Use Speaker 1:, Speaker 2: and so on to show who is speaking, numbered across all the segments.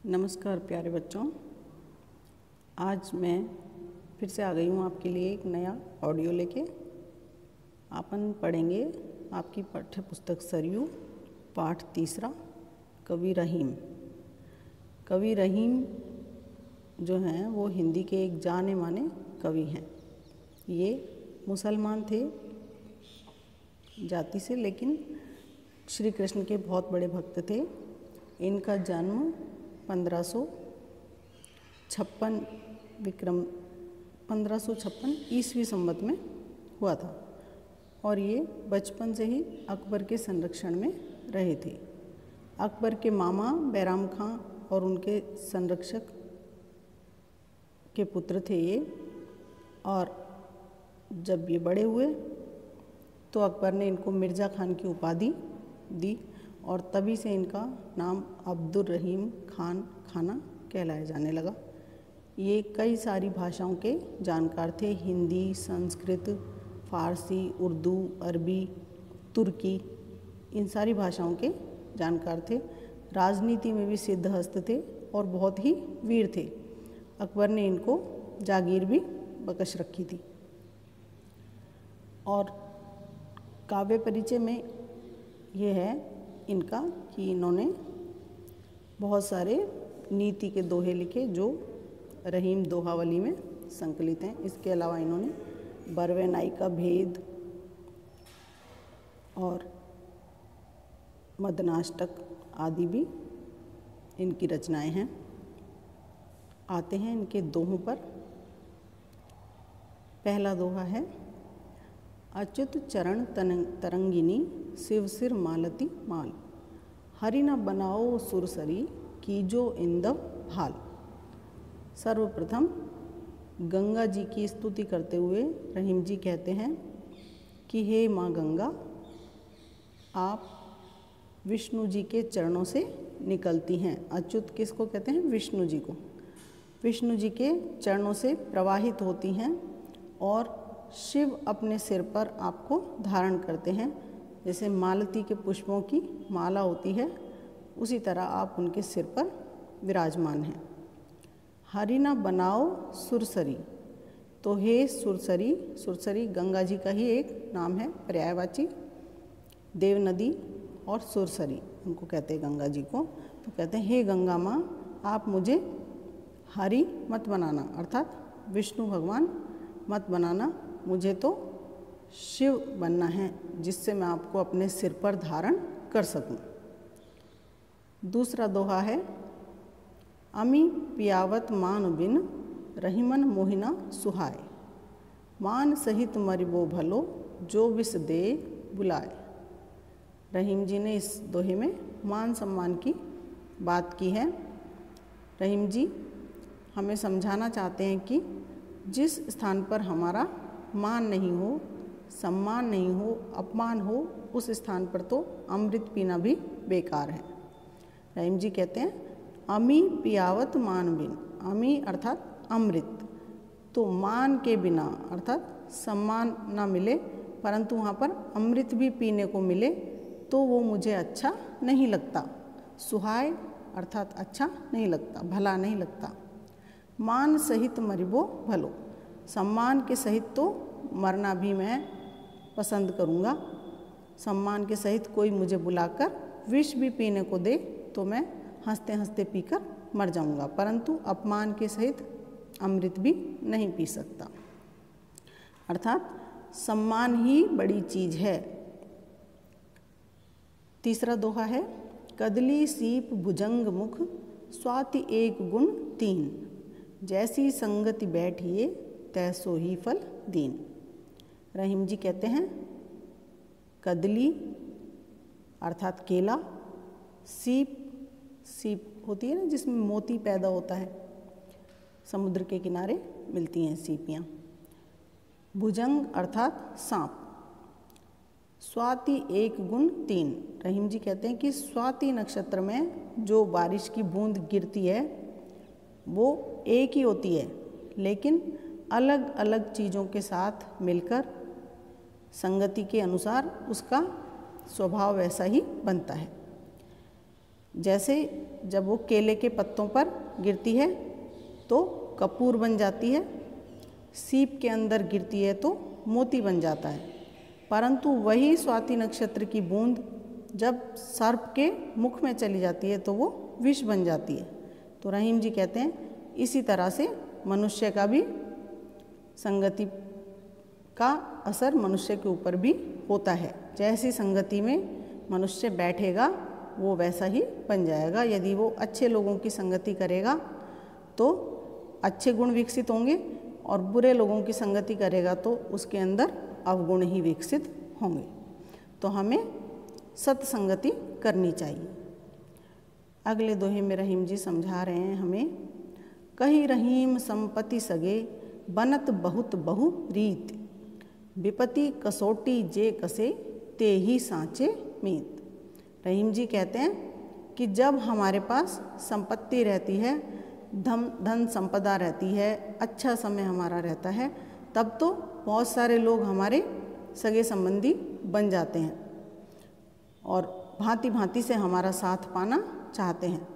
Speaker 1: नमस्कार प्यारे बच्चों, आज मैं फिर से आ गई हूँ आपके लिए एक नया ऑडियो लेके। अपन पढ़ेंगे आपकी पाठ्य पुस्तक सरयू पाठ तीसरा कवि रहीम। कवि रहीम जो हैं वो हिंदी के एक जाने माने कवि हैं। ये मुसलमान थे जाति से, लेकिन श्री कृष्ण के बहुत बड़े भक्त थे। इनका जन्म 1556 ईस्वी संवत में हुआ था और ये बचपन से ही अकबर के संरक्षण में रहे थे। अकबर के मामा बैराम खां और उनके संरक्षक के पुत्र थे ये। और जब ये बड़े हुए तो अकबर ने इनको मिर्ज़ा खान की उपाधि दी और तभी से इनका नाम अब्दुल रहीम खान खाना कहलाया जाने लगा। ये कई सारी भाषाओं के जानकार थे। हिंदी, संस्कृत, फ़ारसी, उर्दू, अरबी, तुर्की, इन सारी भाषाओं के जानकार थे। राजनीति में भी सिद्धहस्त थे और बहुत ही वीर थे। अकबर ने इनको जागीर भी बख्श रखी थी। और काव्य परिचय में ये है इनका कि इन्होंने बहुत सारे नीति के दोहे लिखे जो रहीम दोहावली में संकलित हैं। इसके अलावा इन्होंने बरवे नाई का भेद और मदनाष्टक आदि भी इनकी रचनाएं हैं। आते हैं इनके दोहों पर। पहला दोहा है, अच्युत चरण तरंगिनी शिव सिर मालती माल, हरि न बनाओ सुरसरी कीजो इंदव भाल। सर्वप्रथम गंगा जी की स्तुति करते हुए रहीम जी कहते हैं कि हे माँ गंगा, आप विष्णु जी के चरणों से निकलती हैं। अच्युत किसको कहते हैं? विष्णु जी को। विष्णु जी के चरणों से प्रवाहित होती हैं और शिव अपने सिर पर आपको धारण करते हैं। जैसे मालती के पुष्पों की माला होती है, उसी तरह आप उनके सिर पर विराजमान हैं। हरि न बनाओ सुरसरी, तो हे सुरसरी, सुरसरी गंगा जी का ही एक नाम है, पर्यायवाची। देव नदी और सुरसरी उनको कहते हैं गंगा जी को। तो कहते हैं हे गंगा माँ, आप मुझे हरि मत बनाना, अर्थात विष्णु भगवान मत बनाना, मुझे तो शिव बनना है जिससे मैं आपको अपने सिर पर धारण कर सकूं। दूसरा दोहा है, अमी पियावत मान बिन रहीमन मोहिना सुहाय, मान सहित मरिबो भलो जो विष दे बुलाए। रहीम जी ने इस दोहे में मान सम्मान की बात की है। रहीम जी हमें समझाना चाहते हैं कि जिस स्थान पर हमारा मान नहीं हो, सम्मान नहीं हो, अपमान हो, उस स्थान पर तो अमृत पीना भी बेकार है। रहीम जी कहते हैं, अमी पियावत मान बिन, अमी अर्थात अमृत, तो मान के बिना अर्थात सम्मान ना मिले परंतु वहाँ पर अमृत भी पीने को मिले तो वो मुझे अच्छा नहीं लगता। सुहाय अर्थात अच्छा नहीं लगता, भला नहीं लगता। मान सहित मरिबो भलो, सम्मान के सहित तो मरना भी मैं पसंद करूँगा। सम्मान के सहित कोई मुझे बुलाकर विष भी पीने को दे तो मैं हंसते हंसते पीकर मर जाऊँगा, परंतु अपमान के सहित अमृत भी नहीं पी सकता। अर्थात सम्मान ही बड़ी चीज़ है। तीसरा दोहा है, कदली सीप भुजंग मुख स्वाति एक गुण तीन, जैसी संगति बैठिए तैसो ही फल दीन। रहीम जी कहते हैं, कदली अर्थात केला, सीप, सीप होती है ना जिसमें मोती पैदा होता है, समुद्र के किनारे मिलती हैं सीपियाँ। भुजंग अर्थात सांप। स्वाति एक गुण तीन, रहीम जी कहते हैं कि स्वाति नक्षत्र में जो बारिश की बूंद गिरती है वो एक ही होती है, लेकिन अलग अलग चीज़ों के साथ मिलकर संगति के अनुसार उसका स्वभाव वैसा ही बनता है। जैसे जब वो केले के पत्तों पर गिरती है तो कपूर बन जाती है, सीप के अंदर गिरती है तो मोती बन जाता है, परंतु वही स्वाति नक्षत्र की बूंद जब सर्प के मुख में चली जाती है तो वो विष बन जाती है। तो रहीम जी कहते हैं इसी तरह से मनुष्य का भी संगति का असर मनुष्य के ऊपर भी होता है। जैसी संगति में मनुष्य बैठेगा वो वैसा ही बन जाएगा। यदि वो अच्छे लोगों की संगति करेगा तो अच्छे गुण विकसित होंगे और बुरे लोगों की संगति करेगा तो उसके अंदर अवगुण ही विकसित होंगे। तो हमें सत्संगति करनी चाहिए। अगले दोहे में रहीम जी समझा रहे हैं हमें, कही रहीम संपत्ति सगे बनत बहुत बहु रीत, विपत्ति कसोटी जे कसे ते ही सांचे मीत। रहीम जी कहते हैं कि जब हमारे पास संपत्ति रहती है, धन संपदा रहती है, अच्छा समय हमारा रहता है, तब तो बहुत सारे लोग हमारे सगे संबंधी बन जाते हैं और भांति भांति से हमारा साथ पाना चाहते हैं।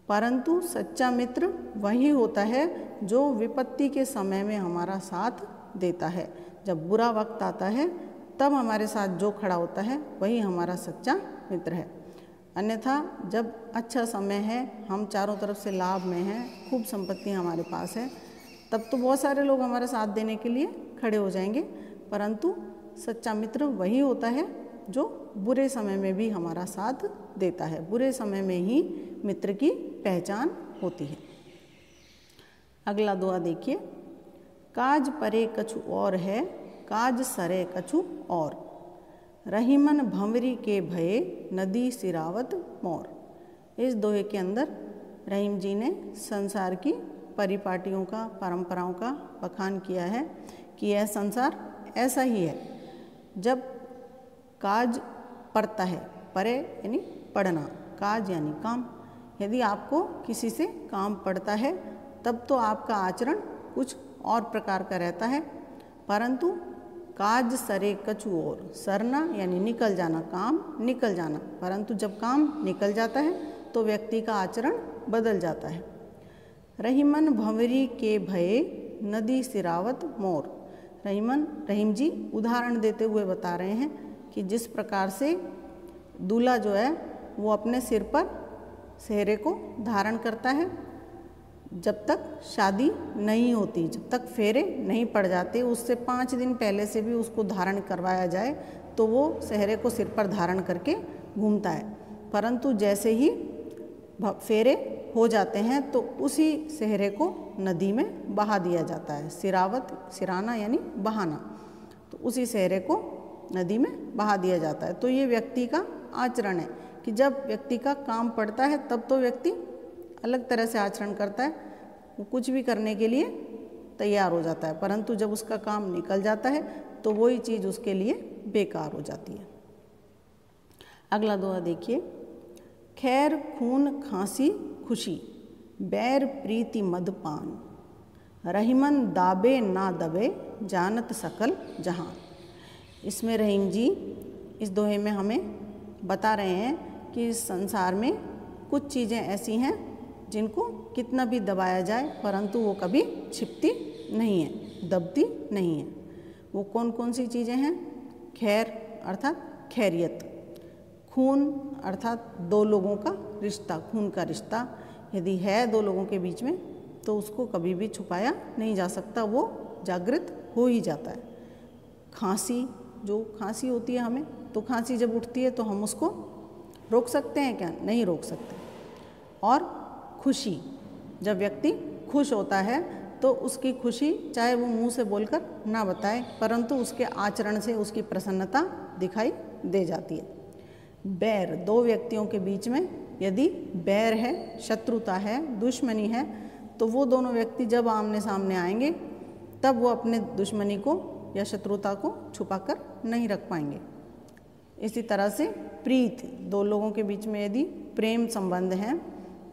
Speaker 1: परंतु सच्चा मित्र वही होता है जो विपत्ति के समय में हमारा साथ देता है। जब बुरा वक्त आता है तब हमारे साथ जो खड़ा होता है वही हमारा सच्चा मित्र है। अन्यथा जब अच्छा समय है, हम चारों तरफ से लाभ में हैं, खूब संपत्ति हमारे पास है, तब तो बहुत सारे लोग हमारा साथ देने के लिए खड़े हो जाएंगे, परंतु सच्चा मित्र वही होता है जो बुरे समय में भी हमारा साथ देता है। बुरे समय में ही मित्र की पहचान होती है। अगला दुआ देखिए, काज परे कछु और है, काज सरे कछु और, रहीमन भंवरी के भये नदी सिरावत मोर। इस दोहे के अंदर रहीम जी ने संसार की परिपाटियों का, परंपराओं का बखान किया है कि यह संसार ऐसा ही है। जब काज पड़ता है, परे यानी पढ़ना, काज यानी काम, यदि आपको किसी से काम पड़ता है तब तो आपका आचरण कुछ और प्रकार का रहता है, परंतु काज सरे कछु और, सरना यानी निकल जाना, काम निकल जाना, परंतु जब काम निकल जाता है तो व्यक्ति का आचरण बदल जाता है। रहीमन भंवरी के भये नदी सिरावत मोर। रहीम जी उदाहरण देते हुए बता रहे हैं कि जिस प्रकार से दूल्हा जो है वो अपने सिर पर सेहरे को धारण करता है, जब तक शादी नहीं होती, जब तक फेरे नहीं पड़ जाते, उससे 5 दिन पहले से भी उसको धारण करवाया जाए तो वो सेहरे को सिर पर धारण करके घूमता है, परंतु जैसे ही फेरे हो जाते हैं तो उसी सेहरे को नदी में बहा दिया जाता है। सिरावत, सिराना यानी बहाना, तो उसी सेहरे को नदी में बहा दिया जाता है। तो ये व्यक्ति का आचरण है कि जब व्यक्ति का काम पड़ता है तब तो व्यक्ति अलग तरह से आचरण करता है, वो कुछ भी करने के लिए तैयार हो जाता है, परंतु जब उसका काम निकल जाता है तो वही चीज़ उसके लिए बेकार हो जाती है। अगला दुआ देखिए, खैर खून खांसी खुशी, बैर प्रीति मदपान, रहीमन दाबे ना दबे जानत सकल जहान। इसमें रहीम जी इस दोहे में हमें बता रहे हैं कि इस संसार में कुछ चीज़ें ऐसी हैं जिनको कितना भी दबाया जाए परंतु वो कभी छिपती नहीं है, दबती नहीं है। वो कौन कौन सी चीज़ें हैं? खैर अर्थात खैरियत, खून अर्थात दो लोगों का रिश्ता, खून का रिश्ता यदि है दो लोगों के बीच में तो उसको कभी भी छुपाया नहीं जा सकता, वो जागृत हो ही जाता है। खांसी, जो खांसी होती है हमें, तो खांसी जब उठती है तो हम उसको रोक सकते हैं क्या? नहीं रोक सकते। और खुशी, जब व्यक्ति खुश होता है तो उसकी खुशी चाहे वो मुंह से बोलकर ना बताए परंतु उसके आचरण से उसकी प्रसन्नता दिखाई दे जाती है। बैर, दो व्यक्तियों के बीच में यदि बैर है, शत्रुता है, दुश्मनी है, तो वो दोनों व्यक्ति जब आमने सामने आएंगे तब वो अपने दुश्मनी को या शत्रुता को छुपाकर नहीं रख पाएंगे। इसी तरह से प्रीत, दो लोगों के बीच में यदि प्रेम संबंध हैं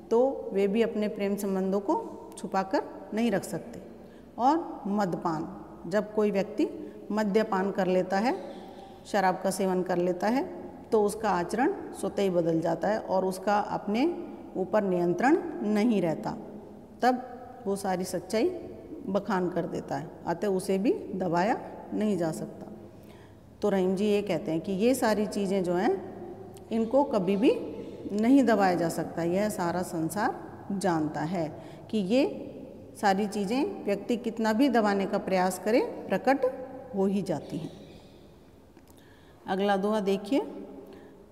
Speaker 1: तो वे भी अपने प्रेम संबंधों को छुपाकर नहीं रख सकते। और मदपान, जब कोई व्यक्ति मद्यपान कर लेता है, शराब का सेवन कर लेता है तो उसका आचरण स्वतः ही बदल जाता है और उसका अपने ऊपर नियंत्रण नहीं रहता, तब वो सारी सच्चाई बखान कर देता है, अतः उसे भी दबाया नहीं जा सकता। तो रहीम जी ये कहते हैं कि ये सारी चीज़ें जो हैं इनको कभी भी नहीं दबाया जा सकता। यह सारा संसार जानता है कि ये सारी चीज़ें व्यक्ति कितना भी दबाने का प्रयास करे प्रकट हो ही जाती हैं। अगला दोहा देखिए,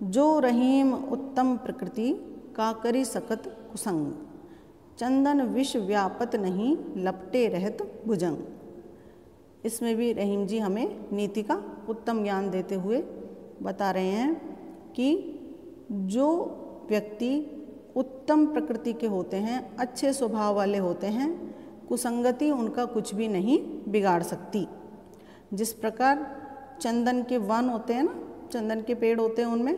Speaker 1: जो रहीम उत्तम प्रकृति का करी सकत कुसंग, चंदन विष व्यापत नहीं लपटे रहत भुजंग। इसमें भी रहीम जी हमें नीति का उत्तम ज्ञान देते हुए बता रहे हैं कि जो व्यक्ति उत्तम प्रकृति के होते हैं, अच्छे स्वभाव वाले होते हैं, कुसंगति उनका कुछ भी नहीं बिगाड़ सकती। जिस प्रकार चंदन के वन होते हैं ना, चंदन के पेड़ होते हैं उनमें,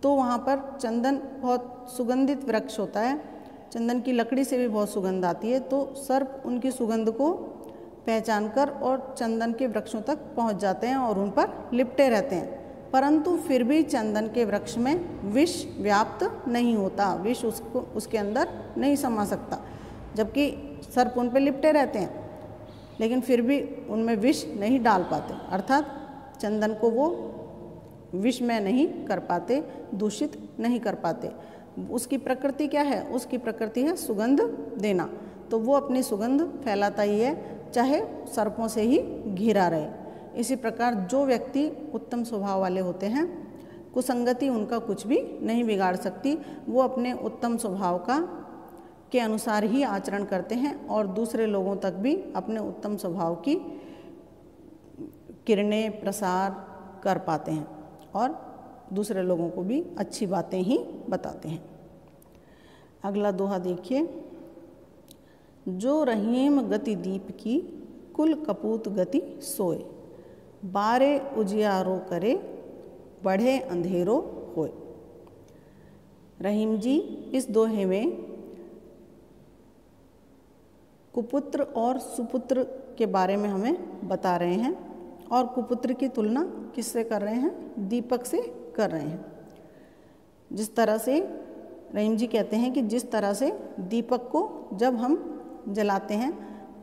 Speaker 1: तो वहाँ पर चंदन बहुत सुगंधित वृक्ष होता है, चंदन की लकड़ी से भी बहुत सुगंध आती है, तो सर्प उनकी सुगंध को पहचान कर और चंदन के वृक्षों तक पहुँच जाते हैं और उन पर लिपटे रहते हैं, परंतु फिर भी चंदन के वृक्ष में विष व्याप्त नहीं होता, विष उसके अंदर नहीं समा सकता, जबकि सर्प उन पर लिपटे रहते हैं लेकिन फिर भी उनमें विष नहीं डाल पाते, अर्थात चंदन को वो विष में नहीं कर पाते, दूषित नहीं कर पाते। उसकी प्रकृति क्या है? उसकी प्रकृति है सुगंध देना, तो वो अपनी सुगंध फैलाता ही है, चाहे सर्पों से ही घिरा रहे। इसी प्रकार जो व्यक्ति उत्तम स्वभाव वाले होते हैं, कुसंगति उनका कुछ भी नहीं बिगाड़ सकती, वो अपने उत्तम स्वभाव के अनुसार ही आचरण करते हैं और दूसरे लोगों तक भी अपने उत्तम स्वभाव की किरणें प्रसार कर पाते हैं और दूसरे लोगों को भी अच्छी बातें ही बताते हैं। अगला दोहा देखिए, जो रहीम गति दीप की कुल कपूत गति सोए, बारे उजियारो करे बढ़े अंधेरो होए। रहीम जी इस दोहे में कुपुत्र और सुपुत्र के बारे में हमें बता रहे हैं और कुपुत्र की तुलना किससे कर रहे हैं? दीपक से कर रहे हैं। जिस तरह से रहीम जी कहते हैं कि जिस तरह से दीपक को जब हम जलाते हैं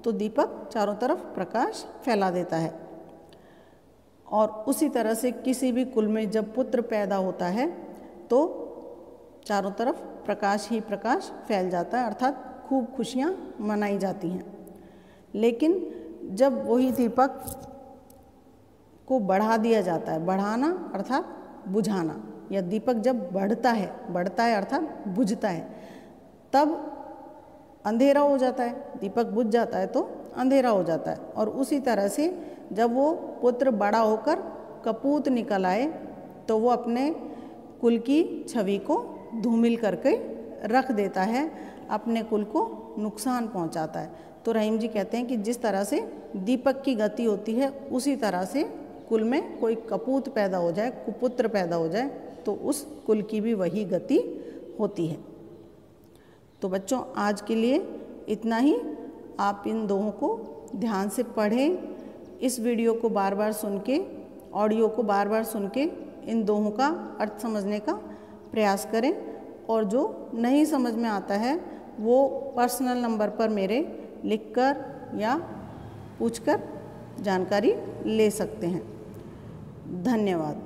Speaker 1: तो दीपक चारों तरफ प्रकाश फैला देता है, और उसी तरह से किसी भी कुल में जब पुत्र पैदा होता है तो चारों तरफ प्रकाश ही प्रकाश फैल जाता है, अर्थात खूब खुशियाँ मनाई जाती हैं। लेकिन जब वही दीपक को बढ़ा दिया जाता है, बढ़ाना अर्थात बुझाना, या दीपक जब बढ़ता है अर्थात बुझता है, तब अंधेरा हो जाता है, दीपक बुझ जाता है तो अंधेरा हो जाता है। और उसी तरह से जब वो पुत्र बड़ा होकर कपूत निकल आए तो वो अपने कुल की छवि को धूमिल करके रख देता है, अपने कुल को नुकसान पहुंचाता है। तो रहीम जी कहते हैं कि जिस तरह से दीपक की गति होती है, उसी तरह से कुल में कोई कपूत पैदा हो जाए, कुपुत्र पैदा हो जाए, तो उस कुल की भी वही गति होती है। तो बच्चों आज के लिए इतना ही। आप इन दोहों को ध्यान से पढ़ें, इस वीडियो को बार बार सुन के, ऑडियो को बार बार सुन के इन दोहों का अर्थ समझने का प्रयास करें, और जो नहीं समझ में आता है वो पर्सनल नंबर पर मेरे लिखकर या पूछकर जानकारी ले सकते हैं। धन्यवाद।